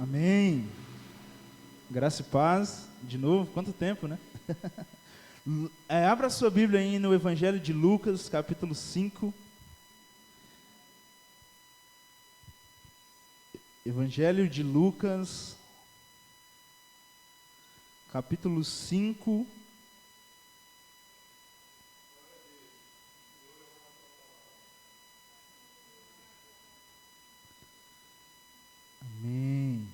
Amém. Graça e paz, de novo, quanto tempo, né? Abra sua Bíblia aí no Evangelho de Lucas, capítulo 5. Evangelho de Lucas, capítulo 5. Amém.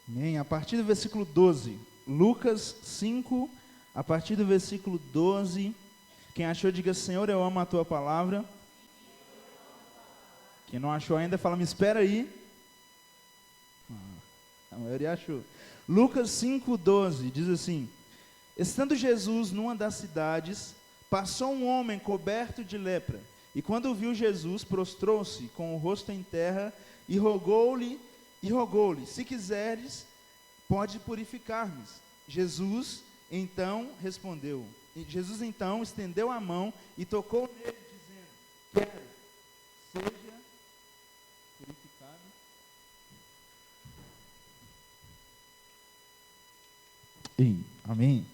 Amém. A partir do versículo 12. Lucas 5, a partir do versículo 12. Quem achou, diga: Senhor, eu amo a tua palavra. Quem não achou ainda, fala: me espera aí. A maioria achou. Lucas 5, 12, diz assim: estando Jesus numa das cidades, passou um homem coberto de lepra, e quando viu Jesus, prostrou-se com o rosto em terra, e rogou-lhe, se quiseres, pode purificar-me. Jesus então estendeu a mão e tocou nele, dizendo: quero, seja purificado. Amém.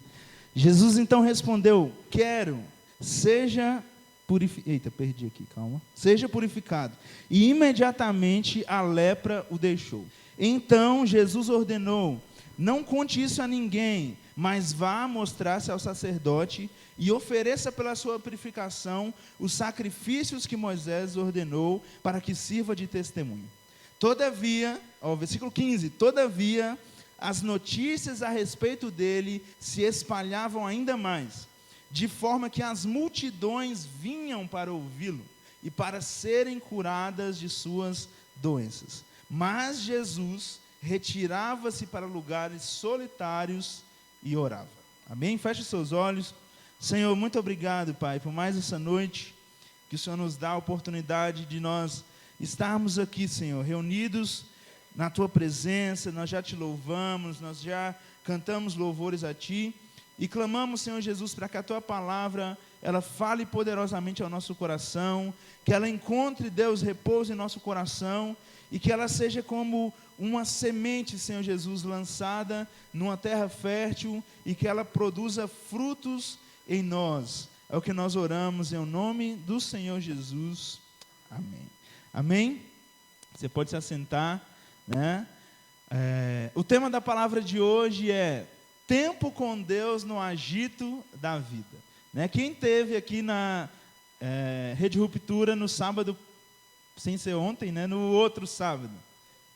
Jesus então respondeu: quero, seja purificado. Eita, perdi aqui, calma. Seja purificado. E imediatamente a lepra o deixou. Então Jesus ordenou: não conte isso a ninguém, mas vá mostrar-se ao sacerdote e ofereça pela sua purificação os sacrifícios que Moisés ordenou para que sirva de testemunho. Todavia, versículo 15, todavia, as notícias a respeito dele se espalhavam ainda mais, de forma que as multidões vinham para ouvi-lo e para serem curadas de suas doenças. Mas Jesus retirava-se para lugares solitários e orava. Amém? Feche seus olhos. Senhor, muito obrigado, Pai, por mais essa noite que o Senhor nos dá a oportunidade de nós estarmos aqui, Senhor, reunidos na Tua presença. Nós já Te louvamos, nós já cantamos louvores a Ti e clamamos, Senhor Jesus, para que a Tua palavra, ela fale poderosamente ao nosso coração, que ela encontre, Deus, repouso em nosso coração, e que ela seja como uma semente, Senhor Jesus, lançada numa terra fértil, e que ela produza frutos em nós. É o que nós oramos em nome do Senhor Jesus. Amém. Amém? Você pode se assentar, né? O tema da palavra de hoje é tempo com Deus no agito da vida, né? Quem esteve aqui na Rede Ruptura no sábado, sem ser ontem, né? No outro sábado,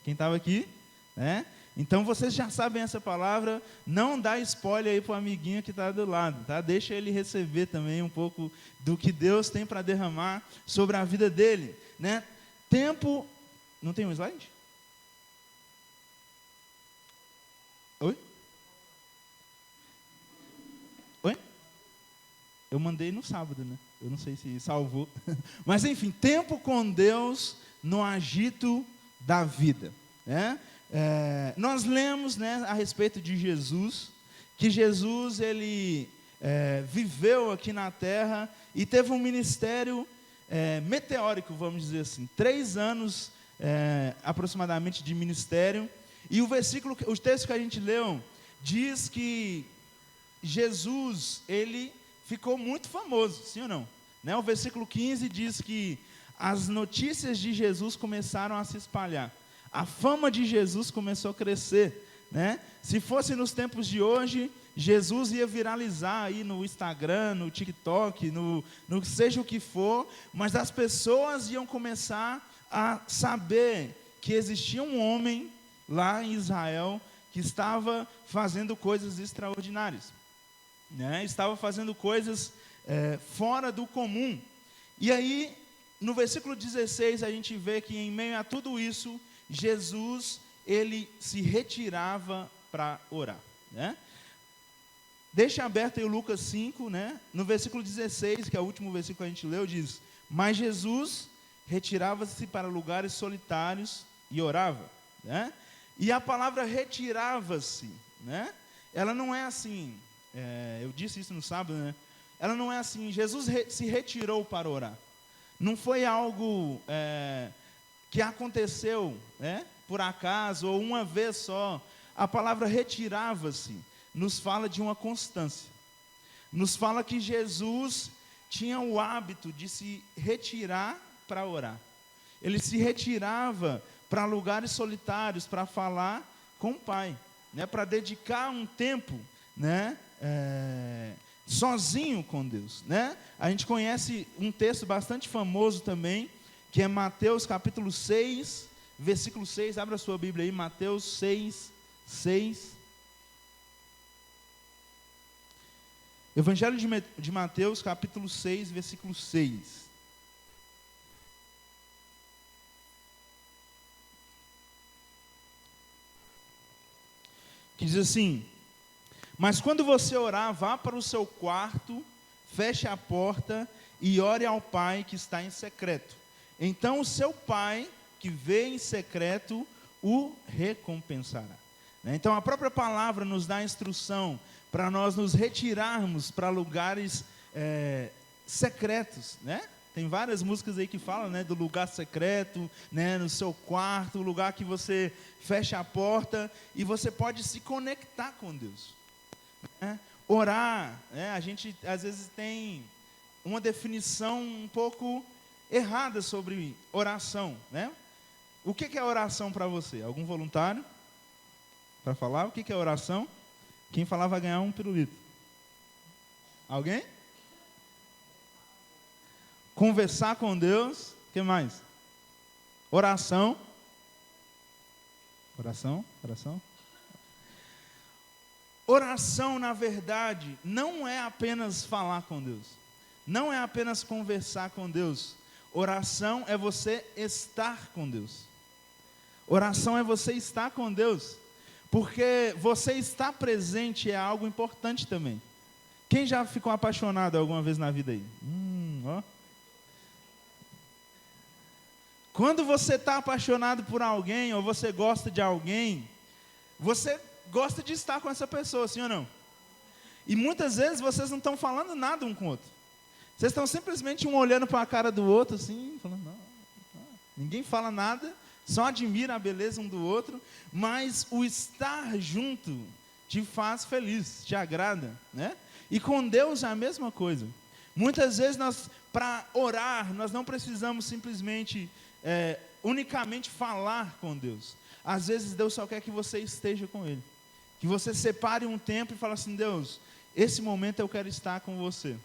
quem estava aqui, né? Então vocês já sabem essa palavra. Não dá spoiler aí para o amiguinho que está do lado, tá? Deixa ele receber também um pouco do que Deus tem para derramar sobre a vida dele, né? Tempo, não tem um slide? Oi? Eu mandei no sábado, né? Eu não sei se salvou. Mas enfim, tempo com Deus no agito da vida, né? Nós lemos, né, a respeito de Jesus, que Jesus, ele viveu aqui na terra e teve um ministério meteórico, vamos dizer assim, 3 anos aproximadamente de ministério. E o texto que a gente leu diz que Jesus, ele ficou muito famoso, sim ou não? Né? O versículo 15 diz que as notícias de Jesus começaram a se espalhar. A fama de Jesus começou a crescer, né? Se fosse nos tempos de hoje, Jesus ia viralizar aí no Instagram, no TikTok, no seja o que for, mas as pessoas iam começar a saber que existia um homem lá em Israel que estava fazendo coisas extraordinárias, né? Estava fazendo coisas fora do comum. E aí, no versículo 16, a gente vê que em meio a tudo isso, Jesus, ele se retirava para orar, né? Deixa aberto aí o Lucas 5, né? No versículo 16, que é o último versículo que a gente leu, diz: mas Jesus retirava-se para lugares solitários e orava, né? E a palavra retirava-se, né? Ela não é assim, eu disse isso no sábado, né? Ela não é assim, Jesus se retirou para orar. Não foi algo que aconteceu, né, por acaso, ou uma vez só. A palavra retirava-se nos fala de uma constância. Nos fala que Jesus tinha o hábito de se retirar para orar. Ele se retirava para lugares solitários para falar com o Pai, né, para dedicar um tempo, né, sozinho com Deus, né? A gente conhece um texto bastante famoso também, que é Mateus capítulo 6, versículo 6. Abra a sua Bíblia aí, Mateus 6, 6. Evangelho de Mateus capítulo 6, versículo 6. Que diz assim: mas quando você orar, vá para o seu quarto, feche a porta e ore ao Pai que está em secreto. Então o seu Pai, que vê em secreto, o recompensará. Então a própria palavra nos dá a instrução para nós nos retirarmos para lugares secretos, né? Tem várias músicas aí que falam, né, do lugar secreto, né, no seu quarto, o lugar que você fecha a porta e você pode se conectar com Deus. Né? Orar, né, a gente às vezes tem uma definição um pouco errada sobre oração, né? O que é oração para você? Algum voluntário para falar? O que é oração? Quem falar vai ganhar um pirulito. Alguém? Conversar com Deus. O que mais? Oração. Oração. Oração, na verdade, não é apenas falar com Deus. Não é apenas conversar com Deus. Oração é você estar com Deus. Oração é você estar com Deus. Porque você estar presente é algo importante também. Quem já ficou apaixonado alguma vez na vida aí? Ó. Quando você está apaixonado por alguém, ou você gosta de alguém, você gosta de estar com essa pessoa, sim ou não? E muitas vezes vocês não estão falando nada um com o outro. Vocês estão simplesmente um olhando para a cara do outro, assim, falando, não. Ninguém fala nada, só admira a beleza um do outro, mas o estar junto te faz feliz, te agrada, né? E com Deus é a mesma coisa. Muitas vezes para orar, nós não precisamos simplesmente, unicamente falar com Deus. Às vezes Deus só quer que você esteja com Ele. Que você separe um tempo e fale assim, Deus, esse momento eu quero estar com você.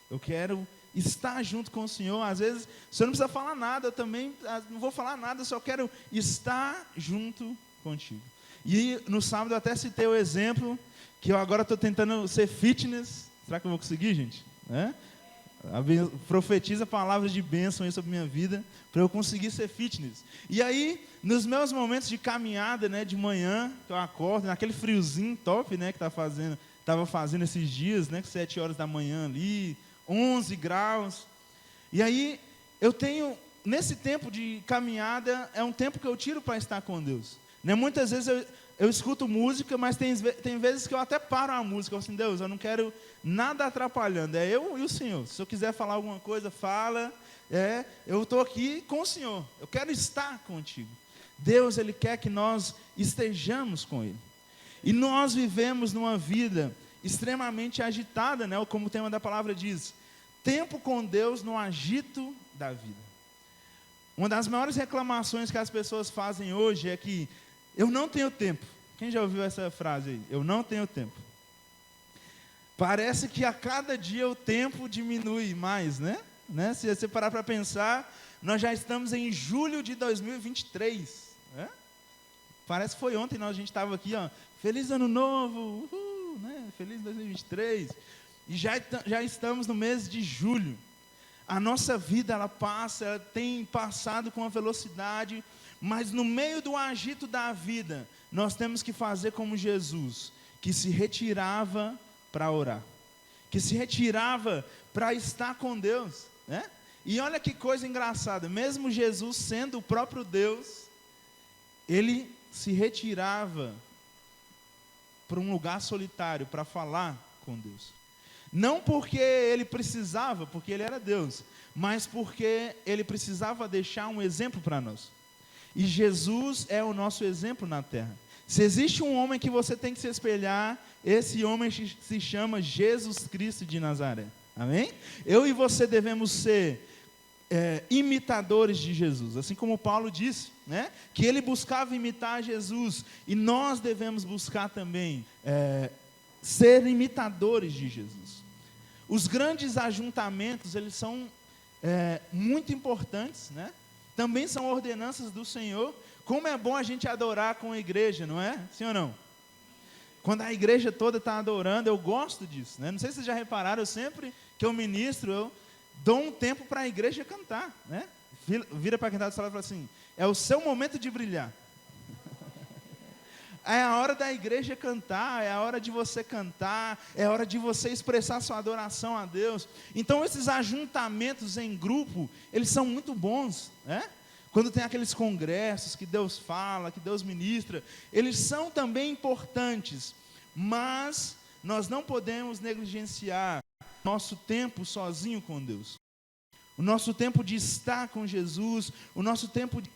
Eu quero estar junto com o Senhor. Às vezes, você não precisa falar nada, eu também não vou falar nada, eu só quero estar junto contigo. E no sábado eu até citei o exemplo, que eu agora estou tentando ser fitness. Será que eu vou conseguir, gente? Profetiza palavras de bênção aí sobre a minha vida, para eu conseguir ser fitness. E aí, nos meus momentos de caminhada, né, de manhã, que eu acordo, naquele friozinho top, né, que estava fazendo esses dias, né, 7 horas da manhã ali, 11 graus. E aí, eu tenho, nesse tempo de caminhada, é um tempo que eu tiro para estar com Deus. Né? Muitas vezes eu escuto música, mas tem vezes que eu até paro a música. Eu falo assim, Deus, eu não quero nada atrapalhando. É eu e o Senhor. Se eu quiser falar alguma coisa, fala. Eu estou aqui com o Senhor. Eu quero estar contigo. Deus, Ele quer que nós estejamos com Ele. E nós vivemos numa vida extremamente agitada, né? Como o tema da palavra diz. Tempo com Deus no agito da vida. Uma das maiores reclamações que as pessoas fazem hoje é que eu não tenho tempo. Quem já ouviu essa frase aí? Eu não tenho tempo. Parece que a cada dia o tempo diminui mais, né? Se você parar para pensar, nós já estamos em julho de 2023. Né? Parece que foi ontem, a gente estava aqui, ó, feliz ano novo, uhul, né? Feliz 2023. E já estamos no mês de julho. A nossa vida, ela tem passado com uma velocidade, mas no meio do agito da vida, nós temos que fazer como Jesus, que se retirava para orar, que se retirava para estar com Deus, né? E olha que coisa engraçada, mesmo Jesus sendo o próprio Deus, Ele se retirava para um lugar solitário para falar com Deus. Não porque ele precisava, porque ele era Deus, mas porque ele precisava deixar um exemplo para nós. E Jesus é o nosso exemplo na terra. Se existe um homem que você tem que se espelhar, esse homem se chama Jesus Cristo de Nazaré. Amém? Eu e você devemos ser imitadores de Jesus, assim como Paulo disse, né, que ele buscava imitar Jesus, e nós devemos buscar também ser imitadores de Jesus. Os grandes ajuntamentos, eles são muito importantes, né? Também são ordenanças do Senhor. Como é bom a gente adorar com a igreja, não é? Sim ou não? Quando a igreja toda está adorando, eu gosto disso, né? Não sei se vocês já repararam, eu sempre que eu ministro, eu dou um tempo para a igreja cantar, né? Vira para quem está do salão e fala assim: é o seu momento de brilhar. É a hora da igreja cantar, é a hora de você cantar, é a hora de você expressar sua adoração a Deus. Então esses ajuntamentos em grupo, eles são muito bons, né? Quando tem aqueles congressos que Deus fala, que Deus ministra, eles são também importantes, mas nós não podemos negligenciar nosso tempo sozinho com Deus, o nosso tempo de estar com Jesus, o nosso tempo de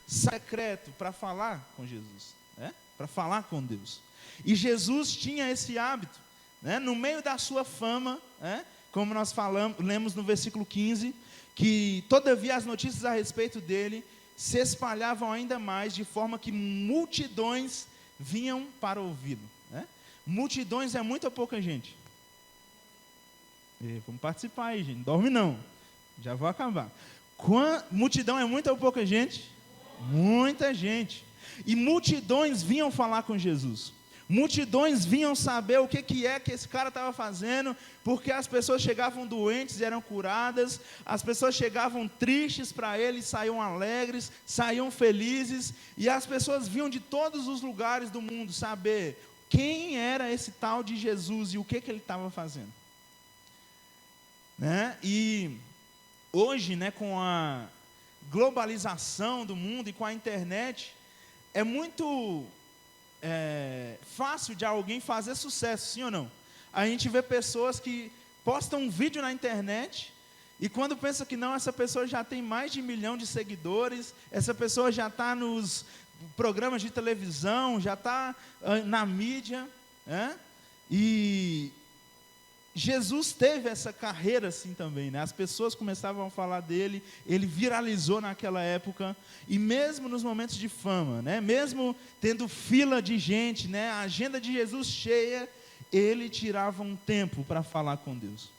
secreto para falar com Jesus, né? Para falar com Deus. E Jesus tinha esse hábito, né? No meio da sua fama, né? Como nós lemos no versículo 15, que todavia as notícias a respeito dele se espalhavam ainda mais, de forma que multidões vinham para ouvi-lo, né? Multidões é muita ou pouca gente? Vamos participar aí, gente. Não dorme não, já vou acabar. Multidão é muita ou pouca gente? Muita gente. E multidões vinham falar com Jesus. Multidões vinham saber o que é que esse cara estava fazendo, porque as pessoas chegavam doentes e eram curadas, as pessoas chegavam tristes para ele, saíam alegres, saíam felizes, e as pessoas vinham de todos os lugares do mundo saber quem era esse tal de Jesus e o que ele estava fazendo, né? E hoje, né, com a globalização do mundo e com a internet, é muito fácil de alguém fazer sucesso, sim ou não? A gente vê pessoas que postam um vídeo na internet e quando pensa que não, essa pessoa já tem mais de 1 milhão de seguidores, essa pessoa já está nos programas de televisão, já está na mídia, né? E Jesus teve essa carreira assim também, né? As pessoas começavam a falar dele, ele viralizou naquela época, e mesmo nos momentos de fama, né? Mesmo tendo fila de gente, né? A agenda de Jesus cheia, ele tirava um tempo para falar com Deus.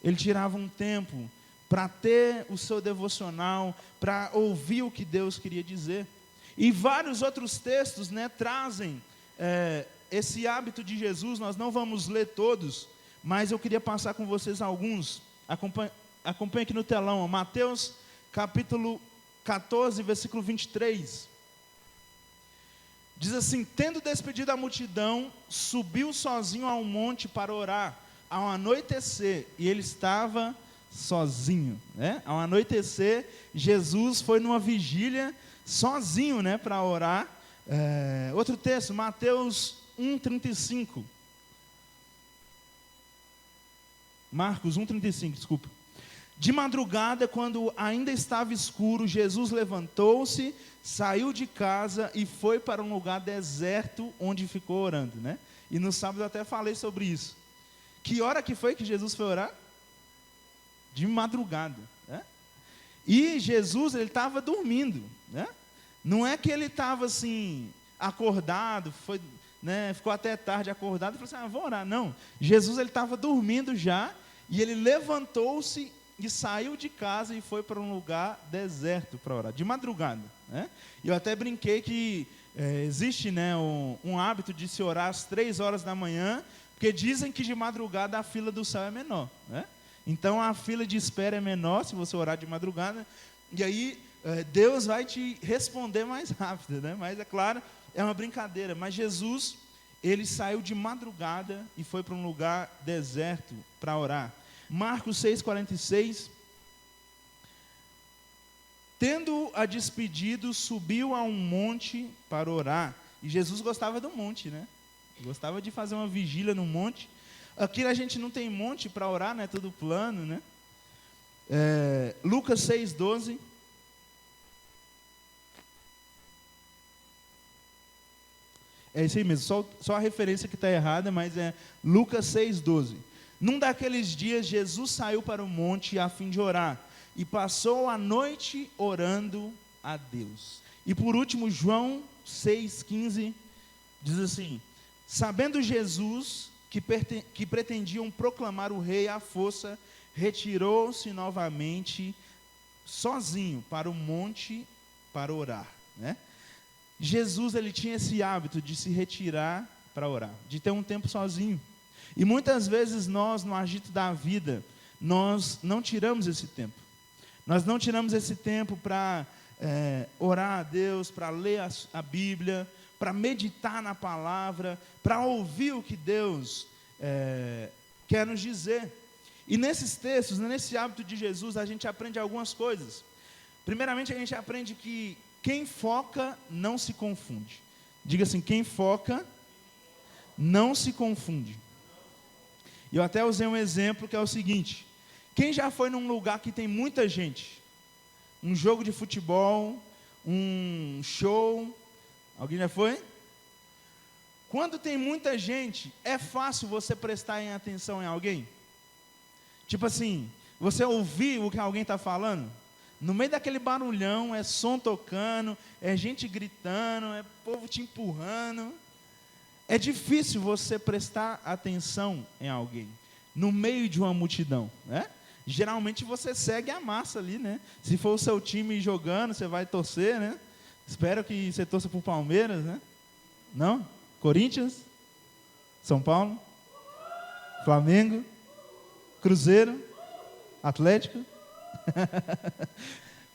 Ele tirava um tempo para ter o seu devocional, para ouvir o que Deus queria dizer. E vários outros textos, né, trazem esse hábito de Jesus. Nós não vamos ler todos, mas eu queria passar com vocês alguns. Acompanhe aqui no telão, Mateus capítulo 14, versículo 23. Diz assim: tendo despedido a multidão, subiu sozinho a um monte para orar. Ao anoitecer, e ele estava sozinho, né? Ao anoitecer, Jesus foi numa vigília sozinho, né, para orar. Outro texto, Mateus 1,35. Marcos 1,35, desculpa. De madrugada, quando ainda estava escuro, Jesus levantou-se, saiu de casa e foi para um lugar deserto, onde ficou orando, né? E no sábado eu até falei sobre isso. Que hora que foi que Jesus foi orar? De madrugada, né? E Jesus, ele estava dormindo, né? Não é que ele estava assim, acordado, foi, né, ficou até tarde acordado e falou assim: vou orar. Não, Jesus, ele estava dormindo já, e ele levantou-se e saiu de casa e foi para um lugar deserto para orar, de madrugada, né? E eu até brinquei que existe, né, um hábito de se orar às 3 horas da manhã, porque dizem que de madrugada a fila do céu é menor, né? Então a fila de espera é menor se você orar de madrugada, e aí Deus vai te responder mais rápido, né? Mas é claro, é uma brincadeira. Mas Jesus, ele saiu de madrugada e foi para um lugar deserto para orar. Marcos 6,46. Tendo-a despedido, subiu a um monte para orar. E Jesus gostava do monte, né? Gostava de fazer uma vigília no monte. Aqui a gente não tem monte para orar, né? Tudo plano, né? Lucas 6,12. É isso aí mesmo, só a referência que está errada, mas é Lucas 6,12. Num daqueles dias, Jesus saiu para o monte a fim de orar, e passou a noite orando a Deus. E por último, João 6,15, diz assim: sabendo Jesus que pretendiam proclamar o rei à força, retirou-se novamente sozinho para o monte para orar, né? Jesus, ele tinha esse hábito de se retirar para orar, de ter um tempo sozinho. E muitas vezes nós, no agito da vida, nós não tiramos esse tempo. Nós não tiramos esse tempo para orar a Deus, para ler a Bíblia, para meditar na palavra, para ouvir o que Deus quer nos dizer. E nesses textos, nesse hábito de Jesus, a gente aprende algumas coisas. Primeiramente, a gente aprende que quem foca não se confunde. Diga assim: quem foca não se confunde. E eu até usei um exemplo que é o seguinte: quem já foi num lugar que tem muita gente? Um jogo de futebol, um show, alguém já foi? Quando tem muita gente, é fácil você prestar atenção em alguém? Tipo assim, você ouvir o que alguém está falando? No meio daquele barulhão, é som tocando, é gente gritando, é povo te empurrando. É difícil você prestar atenção em alguém, no meio de uma multidão, né? Geralmente você segue a massa ali, né? Se for o seu time jogando, você vai torcer, né? Espero que você torça por Palmeiras, né? Não? Corinthians? São Paulo? Flamengo? Cruzeiro? Atlético?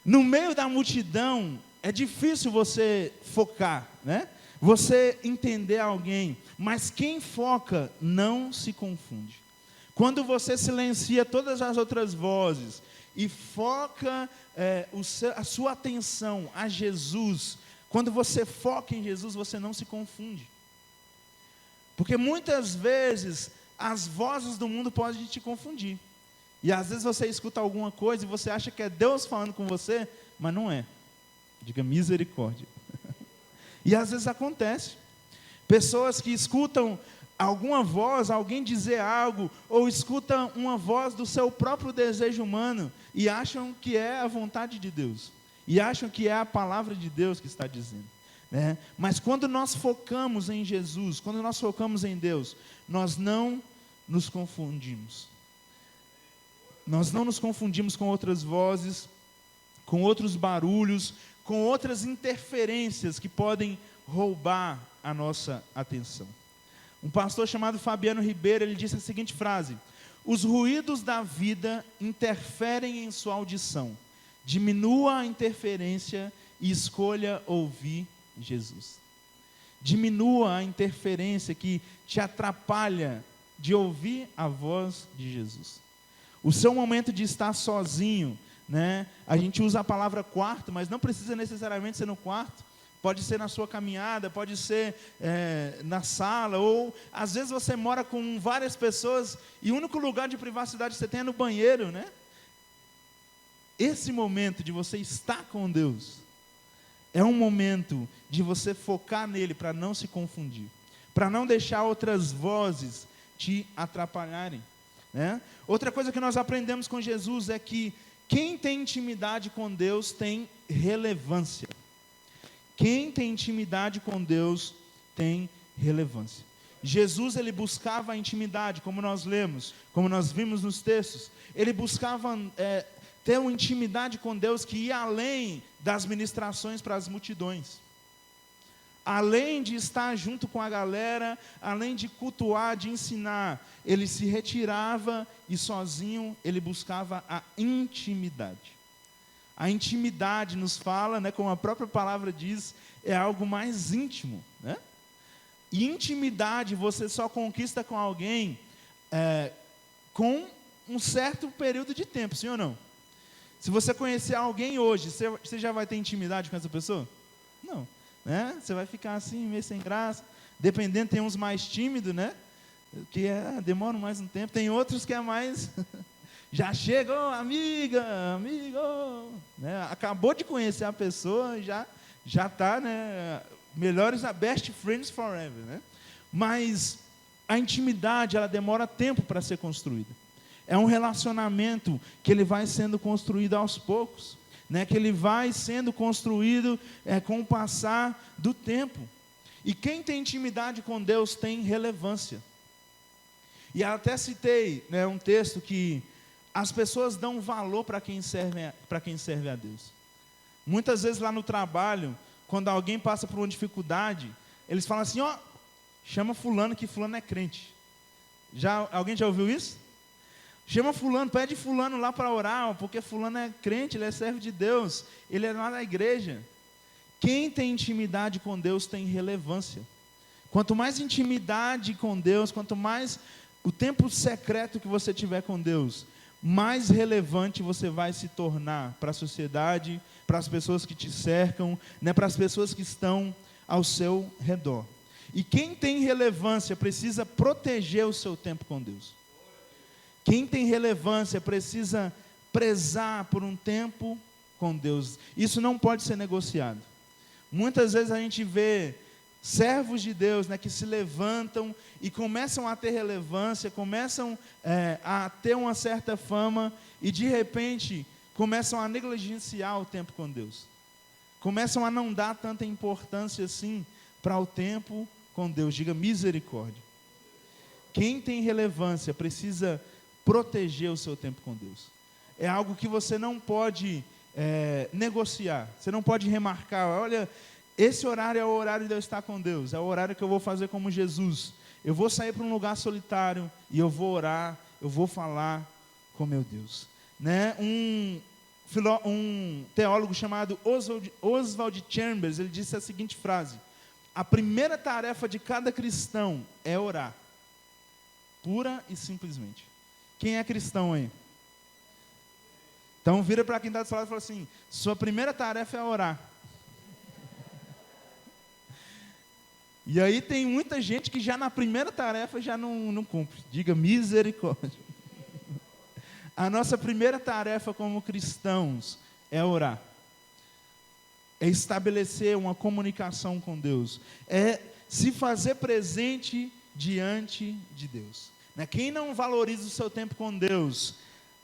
No meio da multidão, é difícil você focar, né? Você entender alguém, mas quem foca não se confunde. Quando você silencia todas as outras vozes e foca a sua atenção a Jesus, quando você foca em Jesus, você não se confunde. Porque muitas vezes as vozes do mundo podem te confundir. E às vezes você escuta alguma coisa e você acha que é Deus falando com você, mas não é. Diga misericórdia. E às vezes acontece. Pessoas que escutam alguma voz, alguém dizer algo, ou escutam uma voz do seu próprio desejo humano e acham que é a vontade de Deus. E acham que é a palavra de Deus que está dizendo, né? Mas quando nós focamos em Jesus, quando nós focamos em Deus, nós não nos confundimos. Nós não nos confundimos com outras vozes, com outros barulhos, com outras interferências que podem roubar a nossa atenção. Um pastor chamado Fabiano Ribeiro, ele disse a seguinte frase: os ruídos da vida interferem em sua audição. Diminua a interferência e escolha ouvir Jesus. Diminua a interferência que te atrapalha de ouvir a voz de Jesus. O seu momento de estar sozinho, né? A gente usa a palavra quarto, mas não precisa necessariamente ser no quarto. Pode ser na sua caminhada, pode ser na sala, ou às vezes você mora com várias pessoas e o único lugar de privacidade que você tem é no banheiro, né? Esse momento de você estar com Deus é um momento de você focar nele para não se confundir, para não deixar outras vozes te atrapalharem, né? Outra coisa que nós aprendemos com Jesus é que quem tem intimidade com Deus tem relevância. Quem tem intimidade com Deus tem relevância. Jesus, ele buscava a intimidade, como nós lemos, como nós vimos nos textos. Ele buscava ter uma intimidade com Deus que ia além das ministrações para as multidões. Além de estar junto com a galera, além de cultuar, de ensinar, ele se retirava e sozinho ele buscava a intimidade. A intimidade nos fala, né, como a própria palavra diz, é algo mais íntimo, né? E intimidade você só conquista com alguém com um certo período de tempo, sim ou não? Se você conhecer alguém hoje, você já vai ter intimidade com essa pessoa? Não, né? Você vai ficar assim, meio sem graça. Dependendo, tem uns mais tímidos, né? Que demoram mais um tempo. Tem outros que é mais... já chega, oh, amiga, amigo, né? Acabou de conhecer a pessoa, já está, né? Melhores, best friends forever, né? Mas a intimidade, ela demora tempo para ser construída. É um relacionamento que ele vai sendo construído aos poucos, né? Que ele vai sendo construído com o passar do tempo. E quem tem intimidade com Deus tem relevância. E até citei, né, um texto que as pessoas dão valor para quem serve a Deus. Muitas vezes lá no trabalho, quando alguém passa por uma dificuldade, eles falam assim, ó, chama fulano, que fulano é crente. Alguém já ouviu isso? Chama fulano, pede fulano lá para orar, porque fulano é crente, ele é servo de Deus, ele é lá da igreja. Quem tem intimidade com Deus tem relevância. Quanto mais intimidade com Deus, quanto mais o tempo secreto que você tiver com Deus, mais relevante você vai se tornar para a sociedade, para as pessoas que te cercam, né, para as pessoas que estão ao seu redor. E quem tem relevância precisa proteger o seu tempo com Deus. Quem tem relevância precisa prezar por um tempo com Deus. Isso não pode ser negociado. Muitas vezes a gente vê servos de Deus, né, que se levantam e começam a ter relevância, começam a ter uma certa fama e de repente começam a negligenciar o tempo com Deus. Começam a não dar tanta importância assim para o tempo com Deus. Diga misericórdia. Quem tem relevância precisa proteger o seu tempo com Deus. É algo que você não pode negociar. Você não pode remarcar, olha, esse horário é o horário de eu estar com Deus. É o horário que eu vou fazer como Jesus. Eu vou sair para um lugar solitário e eu vou orar, eu vou falar com meu Deus. Né? Um teólogo chamado Oswald Chambers, ele disse a seguinte frase: a primeira tarefa de cada cristão é orar. Pura e simplesmente. Quem é cristão aí? Então vira para quem está do seu lado e fala assim: sua primeira tarefa é orar. E aí tem muita gente que já na primeira tarefa já não cumpre. Diga misericórdia. A nossa primeira tarefa como cristãos é orar. É estabelecer uma comunicação com Deus. É se fazer presente diante de Deus. Quem não valoriza o seu tempo com Deus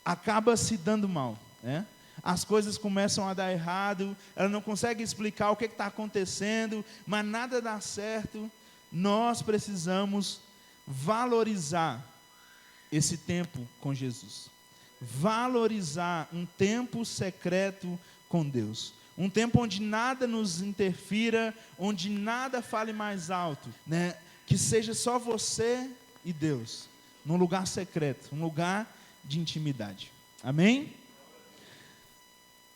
acaba se dando mal, né? As coisas começam a dar errado, ela não consegue explicar o que está acontecendo, mas nada dá certo. Nós precisamos valorizar esse tempo com Jesus. Valorizar um tempo secreto com Deus. Um tempo onde nada nos interfira, onde nada fale mais alto, né? Que seja só você e Deus, num lugar secreto, um lugar de intimidade. Amém?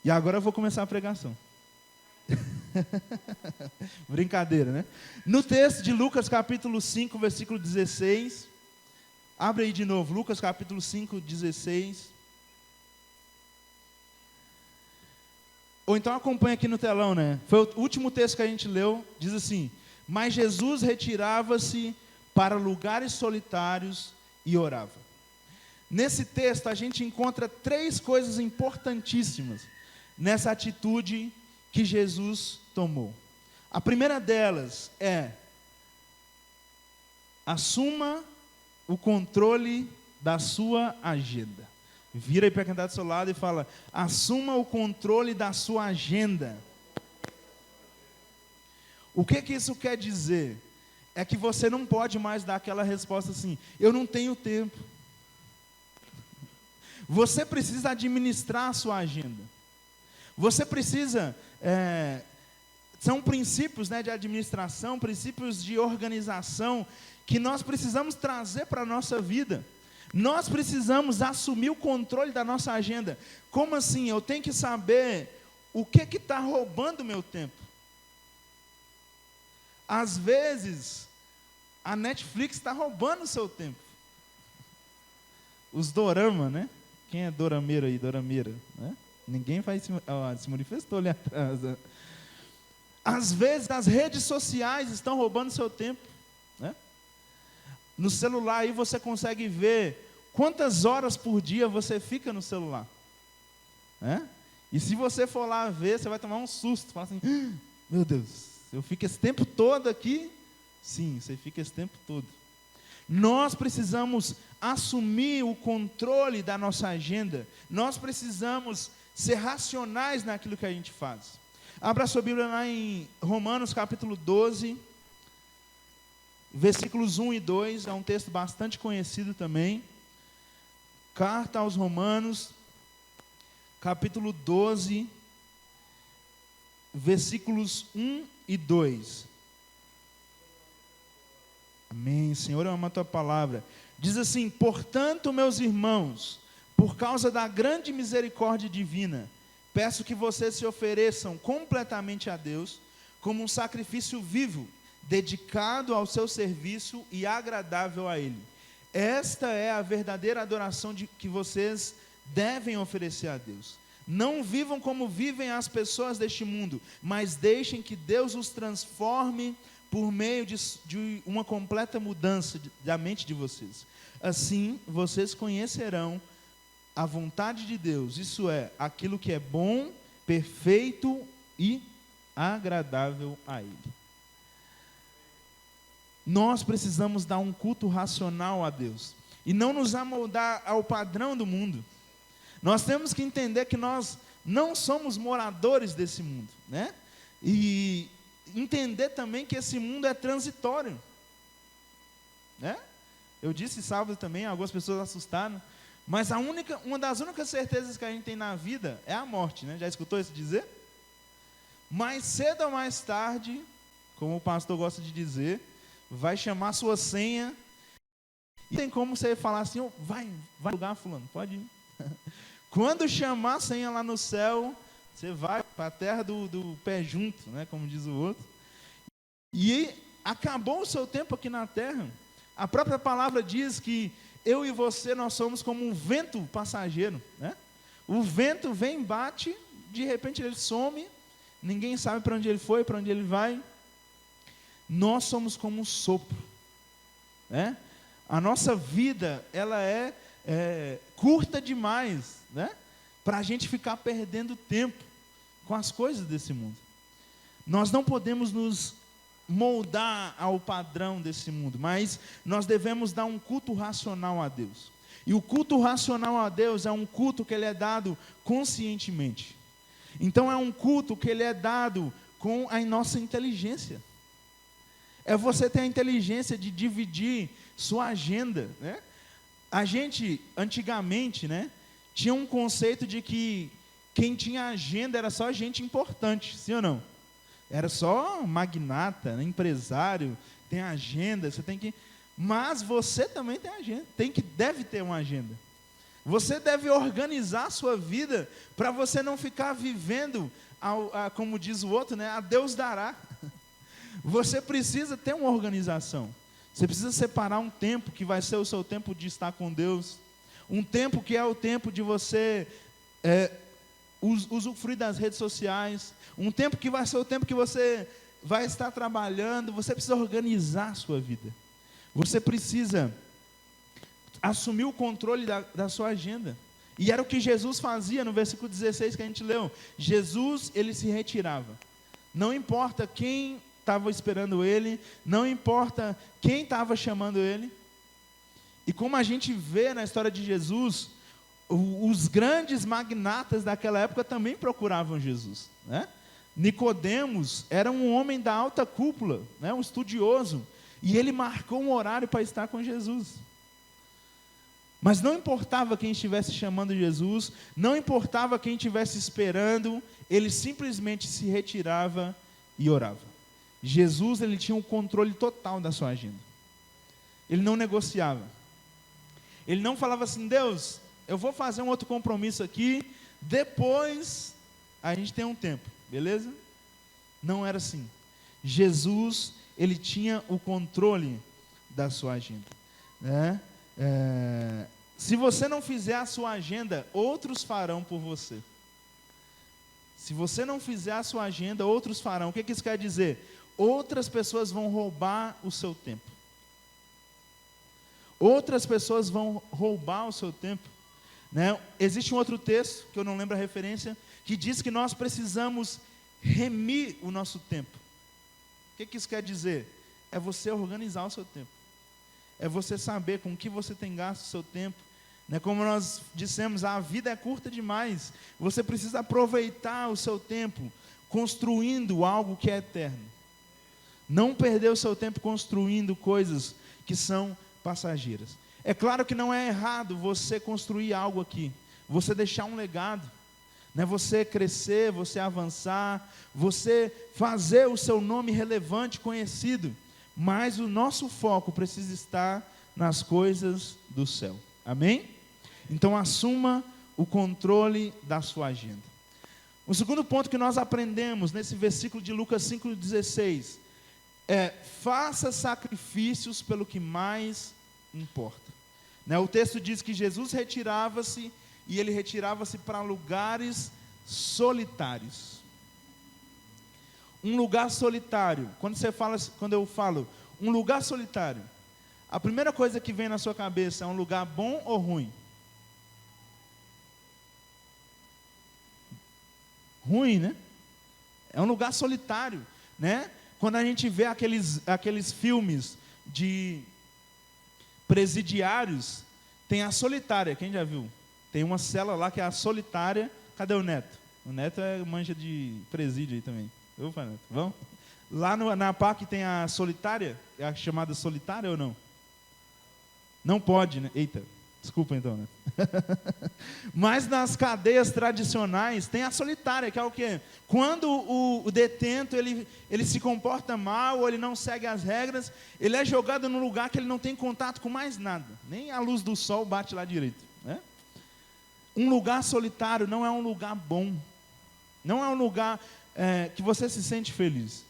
E agora eu vou começar a pregação. Brincadeira, né? No texto de Lucas capítulo 5, versículo 16. Abre aí de novo, Lucas capítulo 5, 16. Ou então acompanha aqui no telão, né? Foi o último texto que a gente leu, diz assim: mas Jesus retirava-se para lugares solitários e orava. Nesse texto a gente encontra 3 coisas importantíssimas nessa atitude que Jesus tomou. A primeira delas é: assuma o controle da sua agenda. Vira aí para quem está do seu lado e fala: assuma o controle da sua agenda. O que isso quer dizer? É que você não pode mais dar aquela resposta assim: eu não tenho tempo. Você precisa administrar a sua agenda. Você precisa, são princípios, né, de administração, princípios de organização, que nós precisamos trazer para a nossa vida. Nós precisamos assumir o controle da nossa agenda. Como assim? Eu tenho que saber o que está roubando o meu tempo. Às vezes, a Netflix está roubando o seu tempo. Os dorama, né? Quem é dorameiro aí, dorameira, né? Ninguém se manifestou ali atrás. Às vezes as redes sociais estão roubando seu tempo. No celular aí você consegue ver quantas horas por dia você fica no celular. Né? E se você for lá ver, você vai tomar um susto. Fala assim, meu Deus, eu fico esse tempo todo aqui? Sim, você fica esse tempo todo. Nós precisamos assumir o controle da nossa agenda. Nós precisamos ser racionais naquilo que a gente faz. Abra sua Bíblia lá em Romanos capítulo 12, versículos 1 e 2. É um texto bastante conhecido também. Carta aos Romanos, capítulo 12, versículos 1 e 2. Amém. Senhor, eu amo a tua palavra. Diz assim: portanto, meus irmãos, por causa da grande misericórdia divina, peço que vocês se ofereçam completamente a Deus, como um sacrifício vivo, dedicado ao seu serviço e agradável a Ele. Esta é a verdadeira adoração que vocês devem oferecer a Deus. Não vivam como vivem as pessoas deste mundo, mas deixem que Deus os transforme por meio de uma completa mudança da mente de vocês. Assim, vocês conhecerão a vontade de Deus, isso é, aquilo que é bom, perfeito e agradável a Ele. Nós precisamos dar um culto racional a Deus e não nos amoldar ao padrão do mundo. Nós temos que entender que nós não somos moradores desse mundo, né? E entender também que esse mundo é transitório, né? Eu disse sábado também, algumas pessoas assustaram, mas uma das únicas certezas que a gente tem na vida é a morte, né? Já escutou isso dizer? Mais cedo ou mais tarde, como o pastor gosta de dizer, vai chamar sua senha, e tem como você falar assim, oh, vai lugar fulano, pode ir. Quando chamar a senha lá no céu, você vai para a terra do pé junto, né, como diz o outro. E acabou o seu tempo aqui na terra. A própria palavra diz que eu e você, nós somos como um vento passageiro, né? O vento vem, bate, de repente ele some, ninguém sabe para onde ele foi, para onde ele vai. Nós somos como um sopro, né? A nossa vida, ela é curta demais, né? Para a gente ficar perdendo tempo com as coisas desse mundo. Nós não podemos nos moldar ao padrão desse mundo, mas nós devemos dar um culto racional a Deus. E o culto racional a Deus é um culto que ele é dado conscientemente. Então é um culto que ele é dado com a nossa inteligência. É você ter a inteligência de dividir sua agenda, né? A gente, antigamente, né, tinha um conceito de que quem tinha agenda era só gente importante, sim ou não? Era só magnata, né, empresário, tem agenda, você tem que... Mas você também tem agenda, deve ter uma agenda. Você deve organizar a sua vida para você não ficar vivendo, como diz o outro, né, a Deus dará. Você precisa ter uma organização. Você precisa separar um tempo que vai ser o seu tempo de estar com Deus. Um tempo que é o tempo de você usufruir das redes sociais. Um tempo que vai ser o tempo que você vai estar trabalhando. Você precisa organizar a sua vida. Você precisa assumir o controle da sua agenda. E era o que Jesus fazia no versículo 16 que a gente leu. Jesus, ele se retirava. Não importa quem estava esperando ele, não importa quem estava chamando ele. E como a gente vê na história de Jesus, os grandes magnatas daquela época também procuravam Jesus, né? Nicodemos era um homem da alta cúpula, né? Um estudioso, e ele marcou um horário para estar com Jesus. Mas não importava quem estivesse chamando Jesus, não importava quem estivesse esperando, ele simplesmente se retirava e orava. Jesus, ele tinha um controle total da sua agenda. Ele não negociava. Ele não falava assim, Deus, eu vou fazer um outro compromisso aqui, depois a gente tem um tempo, beleza? Não era assim. Jesus, ele tinha o controle da sua agenda, né? Se você não fizer a sua agenda, outros farão por você. Se você não fizer a sua agenda, outros farão. O que isso quer dizer? Outras pessoas vão roubar o seu tempo. Outras pessoas vão roubar o seu tempo, né? Existe um outro texto, que eu não lembro a referência, que diz que nós precisamos remir o nosso tempo. O que isso quer dizer? É você organizar o seu tempo. É você saber com que você tem gasto o seu tempo. Né? Como nós dissemos, a vida é curta demais. Você precisa aproveitar o seu tempo construindo algo que é eterno. Não perder o seu tempo construindo coisas que são passageiras. É claro que não é errado você construir algo aqui, você deixar um legado, né? Você crescer, você avançar, você fazer o seu nome relevante, conhecido, mas o nosso foco precisa estar nas coisas do céu, amém? Então assuma o controle da sua agenda. O segundo ponto que nós aprendemos nesse versículo de Lucas 5,16 é: faça sacrifícios pelo que mais importa. Né? O texto diz que Jesus retirava-se, e ele retirava-se para lugares solitários. Um lugar solitário, quando eu falo um lugar solitário, a primeira coisa que vem na sua cabeça é um lugar bom ou ruim? Ruim, né? É um lugar solitário, né? Quando a gente vê aqueles filmes de presidiários, tem a solitária, quem já viu? Tem uma cela lá que é a solitária. Cadê o Neto? O Neto é mancha de presídio aí também. Opa, Neto, vamos? Lá na PAC tem a solitária, é a chamada solitária ou não? Não pode, né? Eita, desculpa então, Neto. Mas nas cadeias tradicionais tem a solitária, que é o quê? Quando o detento ele se comporta mal, ou ele não segue as regras, ele é jogado num lugar que ele não tem contato com mais nada, nem a luz do sol bate lá direito, né? Um lugar solitário não é um lugar bom, não é um lugar que você se sente feliz,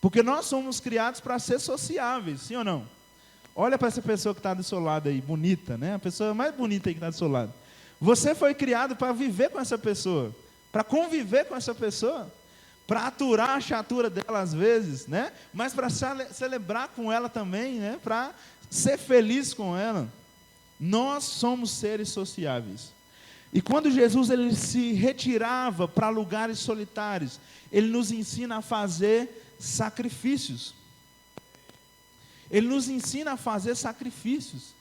porque nós somos criados para ser sociáveis, sim ou não? Olha para essa pessoa que está do seu lado aí, bonita, né? A pessoa mais bonita aí que está do seu lado. Você foi criado para viver com essa pessoa, para conviver com essa pessoa, para aturar a chatura dela às vezes, né? Mas para celebrar com ela também, né? Para ser feliz com ela. Nós somos seres sociáveis. E quando Jesus ele se retirava para lugares solitários, ele nos ensina a fazer sacrifícios. Ele nos ensina a fazer sacrifícios,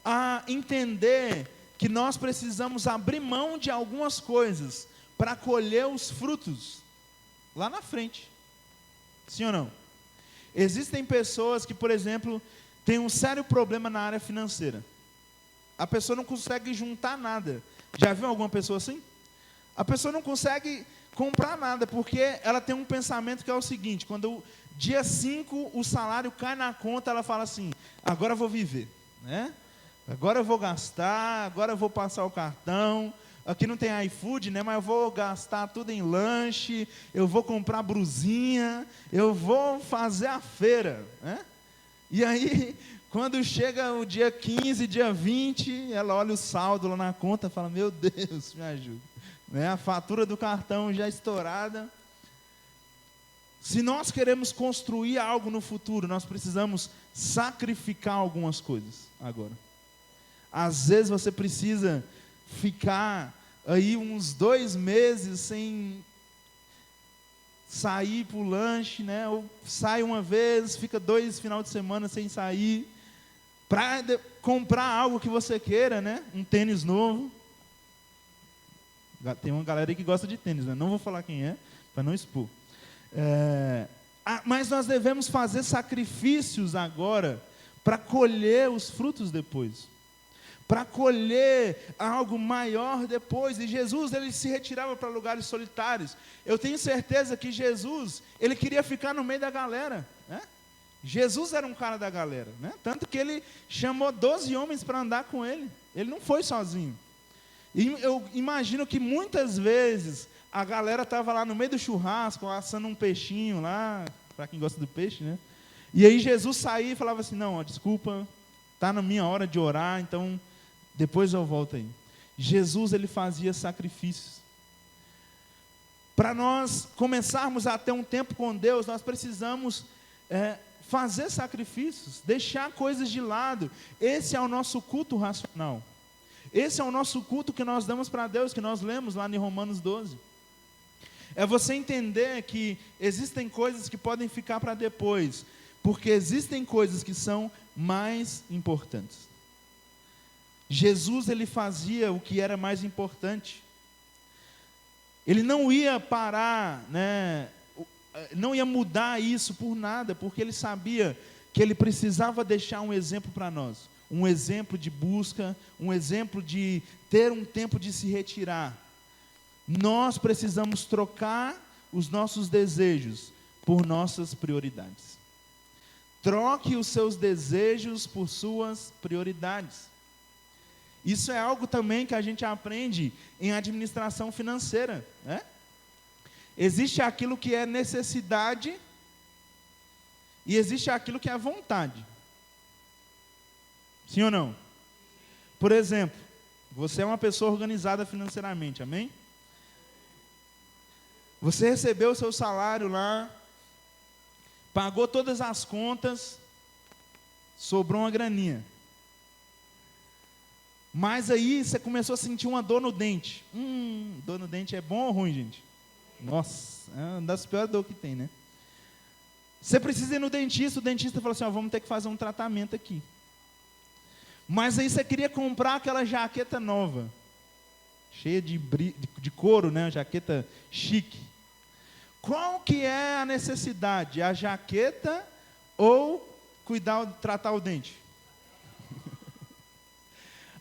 a entender que nós precisamos abrir mão de algumas coisas para colher os frutos lá na frente. Sim ou não? Existem pessoas que, por exemplo, têm um sério problema na área financeira. A pessoa não consegue juntar nada. Já viu alguma pessoa assim? A pessoa não consegue comprar nada, porque ela tem um pensamento que é o seguinte: quando dia 5 o salário cai na conta, ela fala assim: agora eu vou viver, né? Agora eu vou gastar, agora eu vou passar o cartão. Aqui não tem iFood, né? Mas eu vou gastar tudo em lanche, eu vou comprar brusinha, eu vou fazer a feira, né? E aí, quando chega o dia 15, dia 20, ela olha o saldo lá na conta e fala: meu Deus, me ajuda, né? A fatura do cartão já estourada. Se nós queremos construir algo no futuro, nós precisamos sacrificar algumas coisas agora. Às vezes você precisa ficar aí uns 2 meses sem sair para o lanche, né? Ou sai uma vez, fica 2 finais de semana sem sair, para comprar algo que você queira, né? Um tênis novo. Tem uma galera aí que gosta de tênis, né? Não vou falar quem é, para não expor. Mas nós devemos fazer sacrifícios agora para colher os frutos depois, para colher algo maior depois. E Jesus ele se retirava para lugares solitários. Eu tenho certeza que Jesus ele queria ficar no meio da galera, né? Jesus era um cara da galera, né? Tanto que ele chamou 12 homens para andar com ele. Ele não foi sozinho. E eu imagino que muitas vezes a galera estava lá no meio do churrasco, assando um peixinho lá, para quem gosta do peixe, né? E aí Jesus saía e falava assim: não, ó, desculpa, está na minha hora de orar, então depois eu volto aí. Jesus, ele fazia sacrifícios. Para nós começarmos a ter um tempo com Deus, nós precisamos fazer sacrifícios, deixar coisas de lado. Esse é o nosso culto racional. Esse é o nosso culto que nós damos para Deus, que nós lemos lá em Romanos 12. É você entender que existem coisas que podem ficar para depois, porque existem coisas que são mais importantes. Jesus, ele fazia o que era mais importante. Ele não ia parar, não ia mudar isso por nada, porque ele sabia que ele precisava deixar um exemplo para nós. Um exemplo de busca, um exemplo de ter um tempo de se retirar. Nós precisamos trocar os nossos desejos por nossas prioridades. Troque os seus desejos por suas prioridades. Isso é algo também que a gente aprende em administração financeira, né? Existe aquilo que é necessidade e existe aquilo que é vontade. Sim ou não? Por exemplo, você é uma pessoa organizada financeiramente, amém? Você recebeu o seu salário lá, pagou todas as contas, sobrou uma graninha. Mas aí você começou a sentir uma dor no dente. Dor no dente é bom ou ruim, gente? Nossa, é uma das piores dores que tem, né? Você precisa ir no dentista, o dentista fala assim, vamos ter que fazer um tratamento aqui. Mas aí você queria comprar aquela jaqueta nova, cheia de couro, né? Jaqueta chique. Qual que é a necessidade? A jaqueta ou tratar o dente?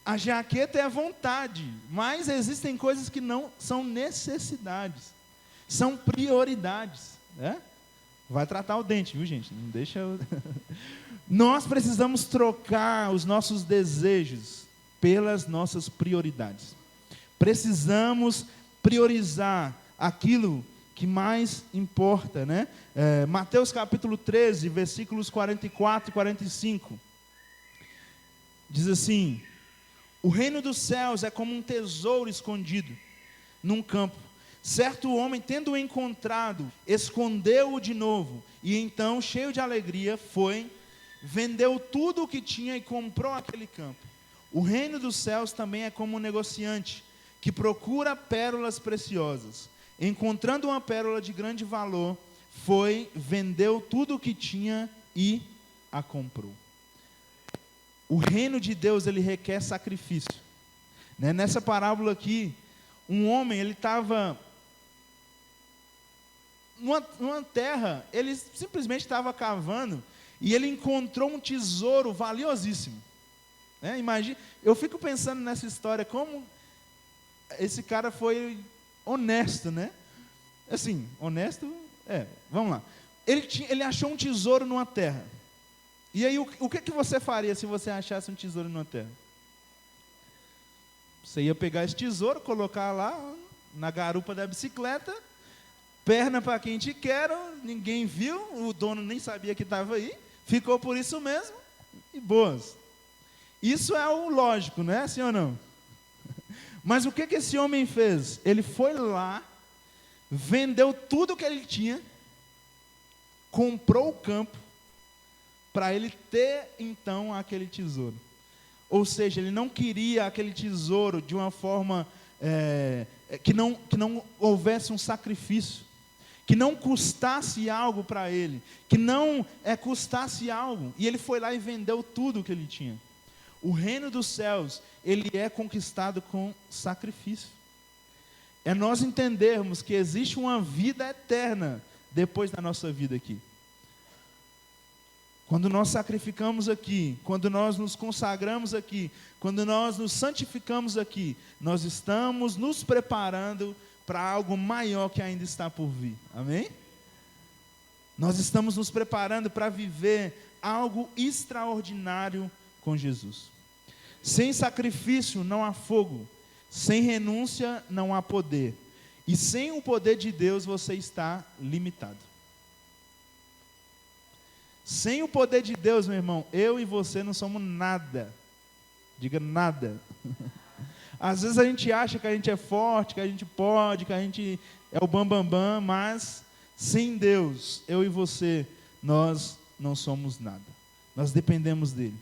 A jaqueta é a vontade, mas existem coisas que não são necessidades, são prioridades, né? Vai tratar o dente, viu, gente? Não deixa. Nós precisamos trocar os nossos desejos pelas nossas prioridades. Precisamos priorizar aquilo que mais importa, né? Mateus capítulo 13, versículos 44 e 45. Diz assim: o reino dos céus é como um tesouro escondido num campo. Certo homem, tendo-o encontrado, escondeu-o de novo, e então, cheio de alegria, foi, vendeu tudo o que tinha e comprou aquele campo. O reino dos céus também é como um negociante, que procura pérolas preciosas. Encontrando uma pérola de grande valor, foi, vendeu tudo o que tinha e a comprou. O reino de Deus, ele requer sacrifício, né? Nessa parábola aqui, um homem, ele estava numa terra, ele simplesmente estava cavando, e ele encontrou um tesouro valiosíssimo, né? Imagina, eu fico pensando nessa história, como esse cara foi honesto, né? Assim, honesto, vamos lá. Ele achou um tesouro numa terra. E aí, o que você faria se você achasse um tesouro numa terra? Você ia pegar esse tesouro, colocar lá na garupa da bicicleta, perna para quem te quer, ninguém viu, o dono nem sabia que estava aí, ficou por isso mesmo, e boas. Isso é o lógico, não é, sim ou não? Mas o que esse homem fez? Ele foi lá, vendeu tudo que ele tinha, comprou o campo, para ele ter, então, aquele tesouro. Ou seja, ele não queria aquele tesouro de uma forma que não houvesse um sacrifício, que não custasse algo para ele, que não custasse algo. E ele foi lá e vendeu tudo o que ele tinha. O reino dos céus, ele é conquistado com sacrifício. É nós entendermos que existe uma vida eterna depois da nossa vida aqui. Quando nós sacrificamos aqui, quando nós nos consagramos aqui, quando nós nos santificamos aqui, nós estamos nos preparando para algo maior que ainda está por vir. Amém? Nós estamos nos preparando para viver algo extraordinário com Jesus. Sem sacrifício não há fogo, sem renúncia não há poder. E sem o poder de Deus você está limitado. Sem o poder de Deus, meu irmão, eu e você não somos nada. Diga nada. Às vezes a gente acha que a gente é forte, que a gente pode, que a gente é o bambambam, mas sem Deus, eu e você, nós não somos nada. Nós dependemos dele.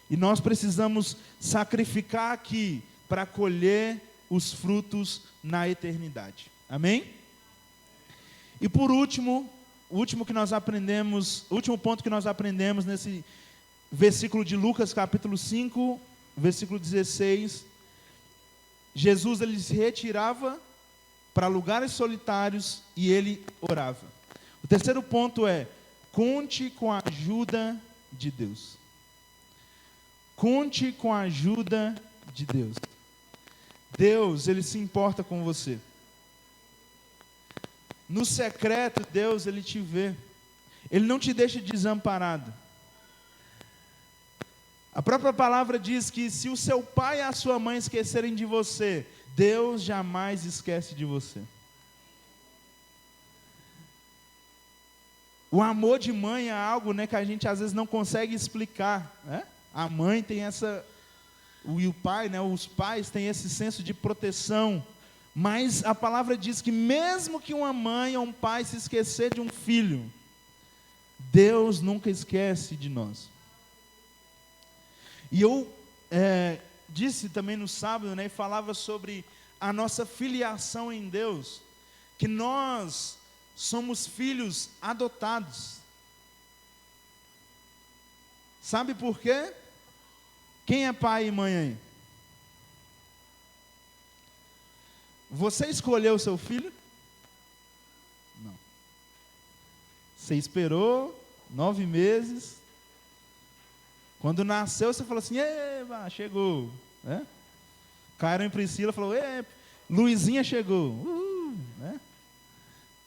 E nós precisamos sacrificar aqui para colher os frutos na eternidade. Amém? E por último, o último ponto que nós aprendemos nesse versículo de Lucas, capítulo 5, versículo 16, Jesus ele se retirava para lugares solitários e ele orava. O terceiro ponto é: conte com a ajuda de Deus. Conte com a ajuda de Deus. Deus, ele se importa com você. No secreto, Deus, ele te vê. Ele não te deixa desamparado. A própria palavra diz que se o seu pai e a sua mãe esquecerem de você, Deus jamais esquece de você. O amor de mãe é algo, né, que a gente às vezes não consegue explicar, né? A mãe tem essa, e o pai, né, os pais têm esse senso de proteção. Mas a palavra diz que mesmo que uma mãe ou um pai se esquecer de um filho, Deus nunca esquece de nós. E eu disse também no sábado, né, e falava sobre a nossa filiação em Deus, que nós somos filhos adotados. Sabe por quê? Quem é pai e mãe aí? Você escolheu o seu filho? Não. Você esperou 9 meses. Quando nasceu, você falou assim: eba, chegou. Né? Caíram em Priscila, falou: Luizinha chegou. Né?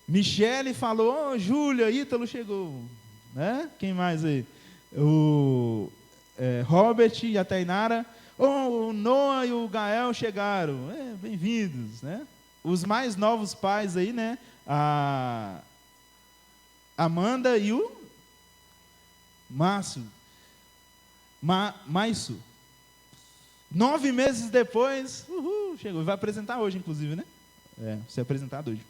Michele falou: Júlia, Ítalo chegou. Né? Quem mais aí? O Robert e a Tainara. O Noah e o Gael chegaram. Bem-vindos. Né? Os mais novos pais aí, né? A Amanda e o Márcio. Maisso. 9 meses depois, chegou. Vai apresentar hoje, inclusive, né? Ser apresentado hoje.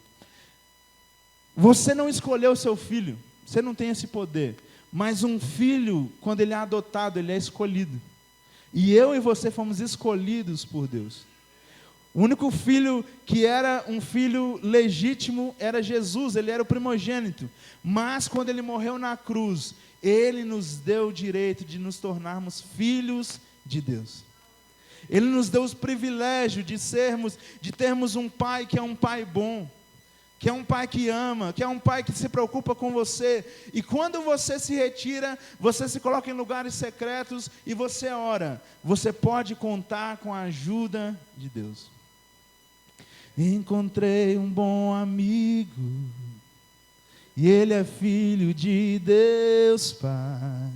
Você não escolheu o seu filho. Você não tem esse poder. Mas um filho, quando ele é adotado, ele é escolhido. E eu e você fomos escolhidos por Deus. O único filho que era um filho legítimo era Jesus. Ele era o primogênito. Mas quando ele morreu na cruz, ele nos deu o direito de nos tornarmos filhos de Deus. Ele nos deu o privilégio de termos um pai que é um pai bom, que é um pai que ama, que é um pai que se preocupa com você. E quando você se retira, você se coloca em lugares secretos e você ora. Você pode contar com a ajuda de Deus. Encontrei um bom amigo, e ele é filho de Deus Pai.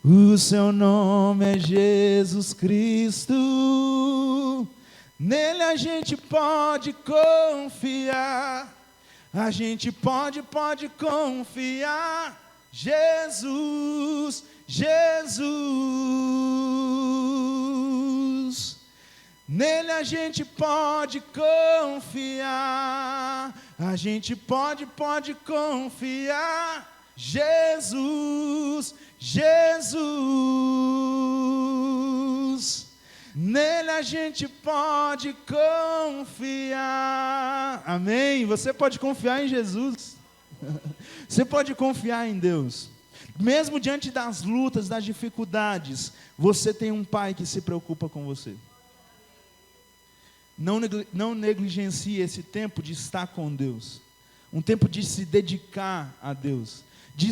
O seu nome é Jesus Cristo. Nele a gente pode confiar. A gente pode confiar. Jesus, Jesus. Nele a gente pode confiar. A gente pode confiar. Jesus, Jesus. Nele a gente pode confiar. Amém? Você pode confiar em Jesus. Você pode confiar em Deus. Mesmo diante das lutas, das dificuldades, você tem um pai que se preocupa com você. Não negligencie esse tempo de estar com Deus. Um tempo de se dedicar a Deus. De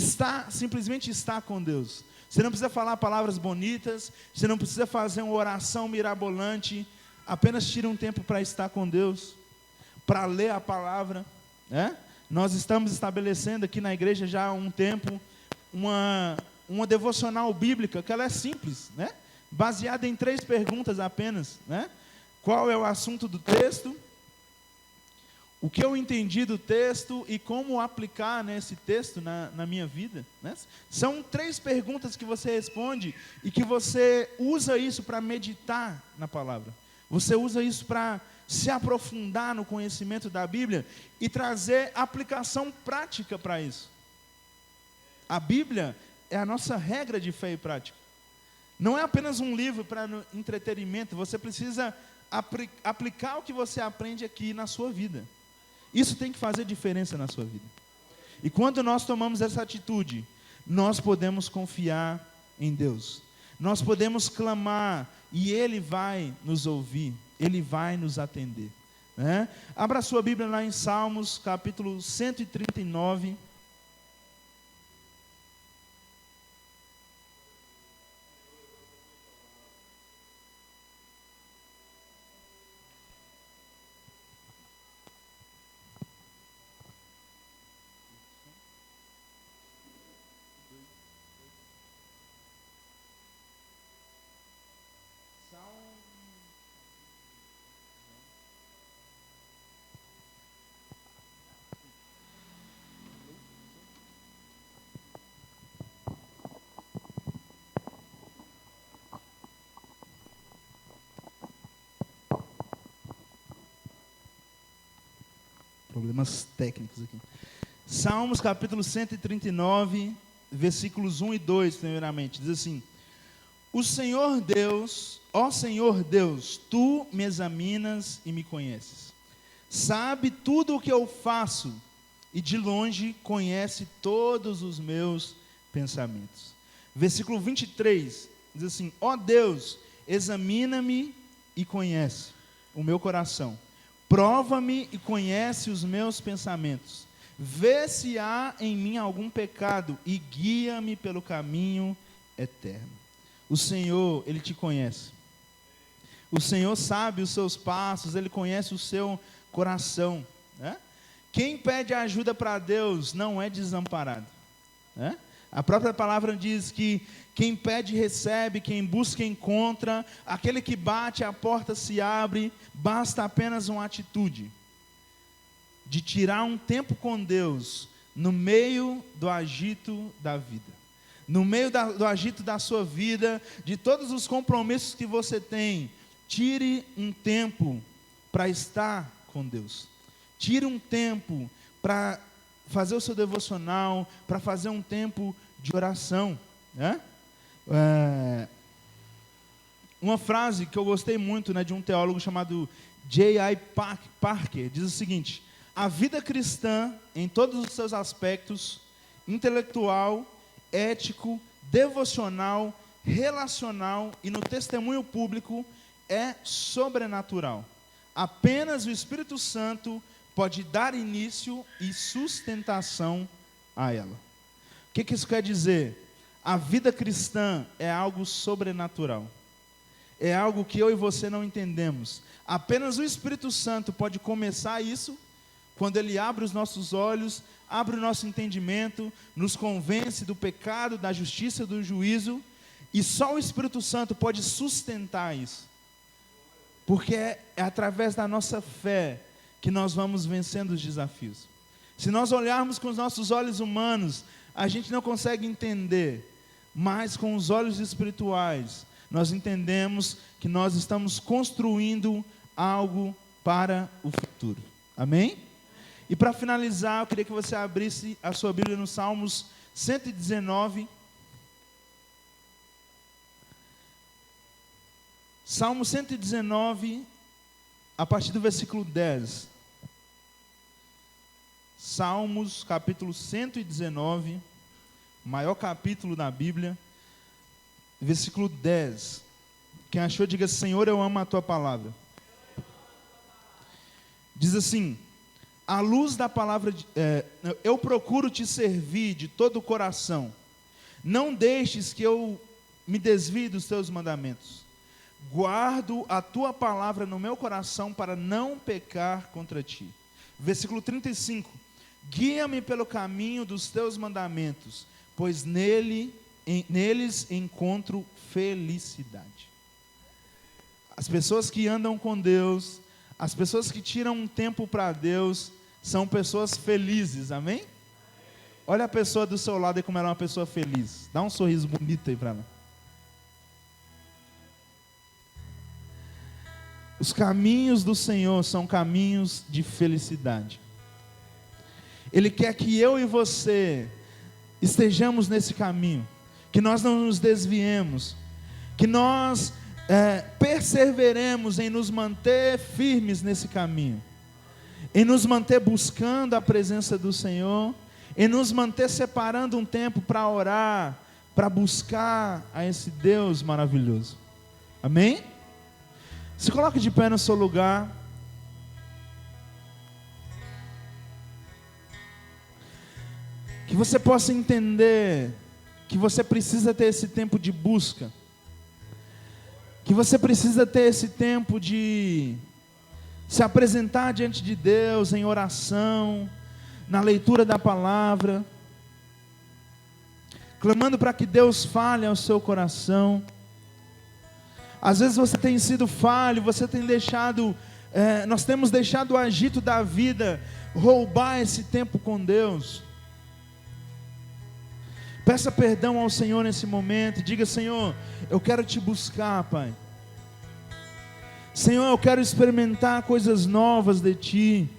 simplesmente estar com Deus. Você não precisa falar palavras bonitas, você não precisa fazer uma oração mirabolante, apenas tire um tempo para estar com Deus, para ler a palavra. Nós estamos estabelecendo aqui na igreja já há um tempo, uma devocional bíblica, que ela é simples, né? Baseada em 3 perguntas apenas. Né? Qual é o assunto do texto? O que eu entendi do texto e como aplicar, né, esse texto na minha vida. Né? São 3 perguntas que você responde e que você usa isso para meditar na palavra. Você usa isso para se aprofundar no conhecimento da Bíblia e trazer aplicação prática para isso. A Bíblia é a nossa regra de fé e prática. Não é apenas um livro para entretenimento, você precisa aplicar o que você aprende aqui na sua vida. Isso tem que fazer diferença na sua vida. E quando nós tomamos essa atitude, nós podemos confiar em Deus. Nós podemos clamar e Ele vai nos ouvir, Ele vai nos atender. Né? Abra sua Bíblia lá em Salmos, capítulo 139. Problemas técnicos aqui. Salmos capítulo 139, versículos 1 e 2, primeiramente, diz assim: O Senhor Deus, ó Senhor Deus, Tu me examinas e me conheces. Sabe tudo o que eu faço e de longe conhece todos os meus pensamentos. Versículo 23, diz assim: Ó Deus, examina-me e conhece o meu coração. Prova-me e conhece os meus pensamentos. Vê se há em mim algum pecado e guia-me pelo caminho eterno. O Senhor, Ele te conhece. O Senhor sabe os seus passos, Ele conhece o seu coração. Né? Quem pede ajuda para Deus não é desamparado. Né? A própria palavra diz que quem pede recebe, quem busca encontra, aquele que bate a porta se abre. Basta apenas uma atitude de tirar um tempo com Deus no meio do agito da vida, no meio do agito da sua vida, de todos os compromissos que você tem. Tire um tempo para estar com Deus. Tire um tempo para fazer o seu devocional, para fazer um tempo de oração. Né? Uma frase que eu gostei muito, né, de um teólogo chamado J.I. Parker, diz o seguinte: a vida cristã, em todos os seus aspectos, intelectual, ético, devocional, relacional e no testemunho público, é sobrenatural. Apenas o Espírito Santo pode dar início e sustentação a ela. O que isso quer dizer? A vida cristã é algo sobrenatural. É algo que eu e você não entendemos. Apenas o Espírito Santo pode começar isso, quando Ele abre os nossos olhos, abre o nosso entendimento, nos convence do pecado, da justiça, do juízo, e só o Espírito Santo pode sustentar isso. Porque é através da nossa fé que nós vamos vencendo os desafios. Se nós olharmos com os nossos olhos humanos, a gente não consegue entender, mas com os olhos espirituais, nós entendemos que nós estamos construindo algo para o futuro. Amém? E para finalizar, eu queria que você abrisse a sua Bíblia no Salmos 119. Salmo 119, a partir do versículo 10. Salmos, capítulo 119, maior capítulo da Bíblia, versículo 10. Quem achou, diga: Senhor, eu amo a Tua palavra. Diz assim: à luz da palavra, eu procuro Te servir de todo o coração. Não deixes que eu me desvie dos Teus mandamentos. Guardo a Tua palavra no meu coração para não pecar contra Ti. Versículo 35. Guia-me pelo caminho dos Teus mandamentos, pois neles encontro felicidade. As pessoas que andam com Deus, as pessoas que tiram um tempo para Deus, são pessoas felizes, amém? Olha a pessoa do seu lado e como ela é uma pessoa feliz. Dá um sorriso bonito aí para ela. Os caminhos do Senhor são caminhos de felicidade. Ele quer que eu e você estejamos nesse caminho. que nós não nos desviemos, que nós perseveremos em nos manter firmes nesse caminho, em nos manter buscando a presença do Senhor, em nos manter separando um tempo para orar, para buscar a esse Deus maravilhoso. Amém? Se coloque de pé no seu lugar. Que você possa entender que você precisa ter esse tempo de busca, que você precisa ter esse tempo de se apresentar diante de Deus em oração, na leitura da palavra, clamando para que Deus fale ao seu coração. Às vezes você tem sido falho, você tem deixado, nós temos deixado o agito da vida roubar esse tempo com Deus. Peça perdão ao Senhor nesse momento, diga: Senhor, eu quero te buscar, Pai. Senhor, eu quero experimentar coisas novas de Ti.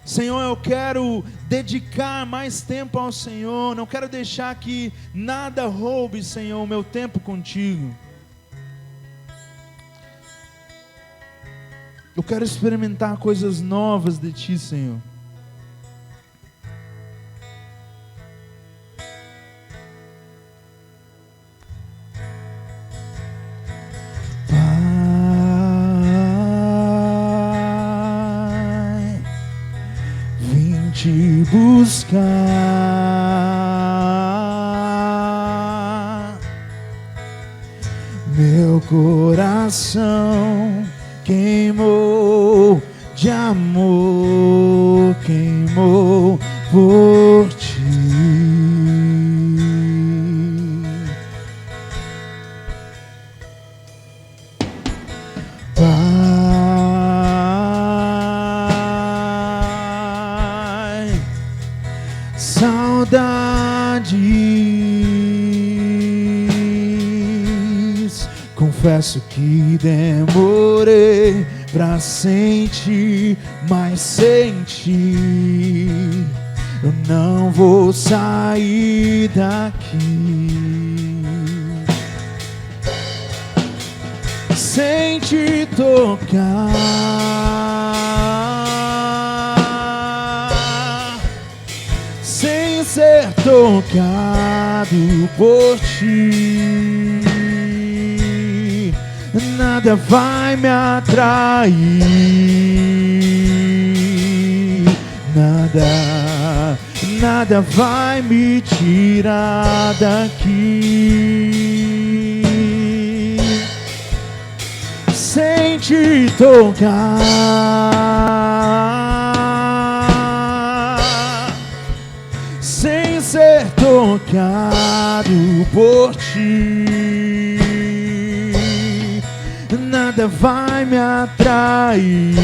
Senhor, eu quero dedicar mais tempo ao Senhor, não quero deixar que nada roube, Senhor, o meu tempo contigo. Eu quero experimentar coisas novas de Ti, Senhor. Pai, vim te buscar, meu coração queimou de amor, queimou por Ti. Pai, saudades, confesso que demorei pra sentir, mas senti. Eu não vou sair daqui sem te tocar, sem ser tocado por Ti. Nada vai me atrair, nada vai me tirar daqui sem te tocar, sem ser tocado por Ti. Nada vai me atrair,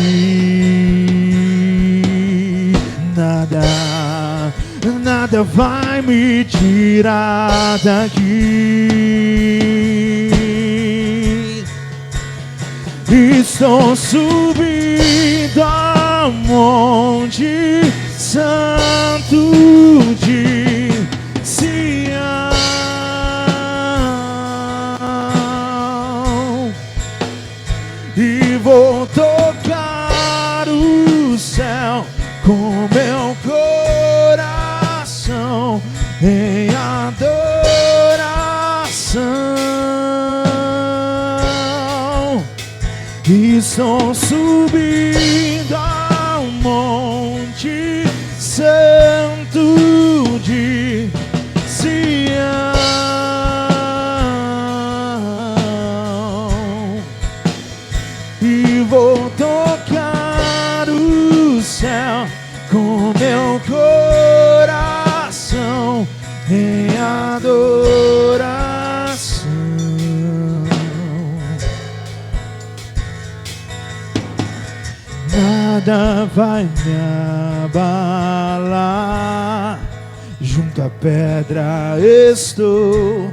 nada vai me tirar daqui. Estou subindo ao monte santo de Sião, e vou tocar o céu com meu coração em adoração. Estou subindo ao monte santo de Sião, e vou tocar o céu com meu coração em adoração. Nada vai me abalar, junto à pedra estou,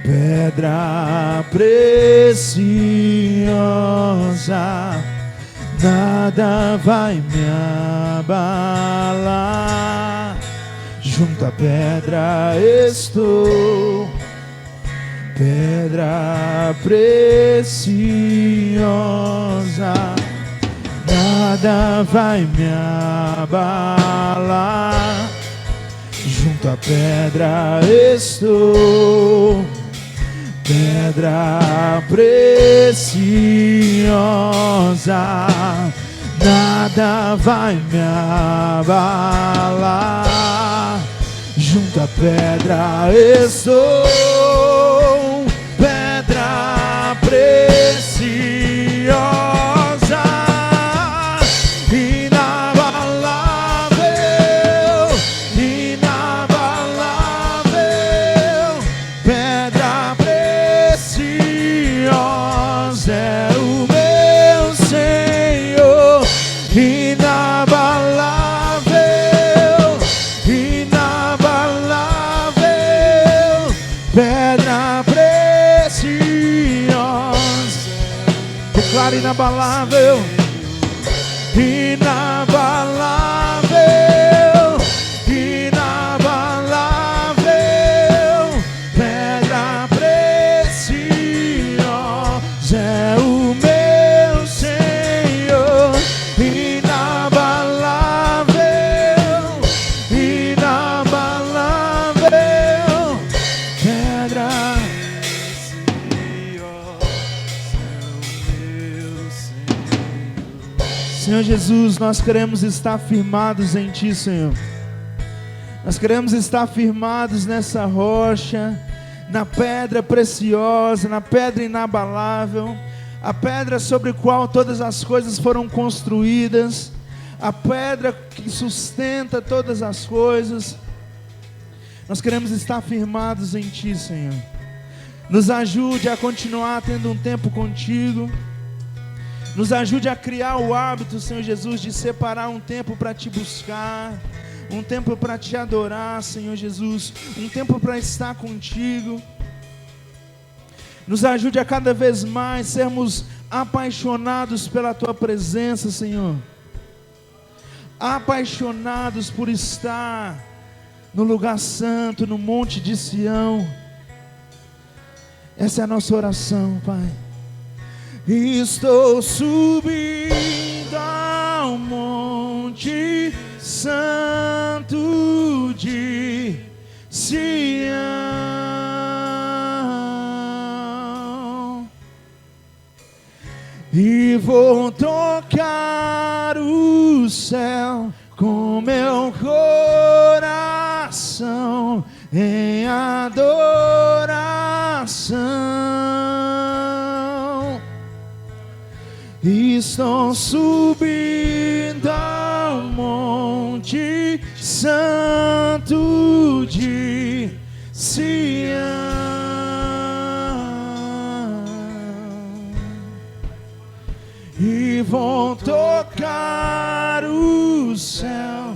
pedra preciosa. Nada vai me abalar, junto à pedra estou, pedra preciosa, nada vai me abalar. Junto à pedra estou, pedra preciosa, nada vai me abalar. Junto à pedra estou, pedra preciosa, inabalável, inabalável, pedra preciosa é o meu Senhor, inabalável, inabalável, pedra preciosa. Declara inabalável, inabalável, inabalável, pedra preciosa é o meu Senhor, inabalável, inabalável, pedra Senhor Jesus, nós queremos estar firmados em Ti, Senhor. Nós queremos estar firmados nessa rocha, na pedra preciosa, na pedra inabalável, a pedra sobre a qual todas as coisas foram construídas, a pedra que sustenta todas as coisas. Nós queremos estar firmados em Ti, Senhor. Nos ajude a continuar tendo um tempo contigo. Nos ajude a criar o hábito, Senhor Jesus, de separar um tempo para Te buscar, um tempo para Te adorar, Senhor Jesus, um tempo para estar contigo. Nos ajude a cada vez mais sermos apaixonados pela Tua presença, Senhor. Apaixonados por estar no lugar santo, no monte de Sião. Essa é a nossa oração, Pai. Estou subindo ao monte santo de Sião e vou tocar o céu com meu coração em adoração. Estou subindo ao monte santo de Sião e vou tocar o céu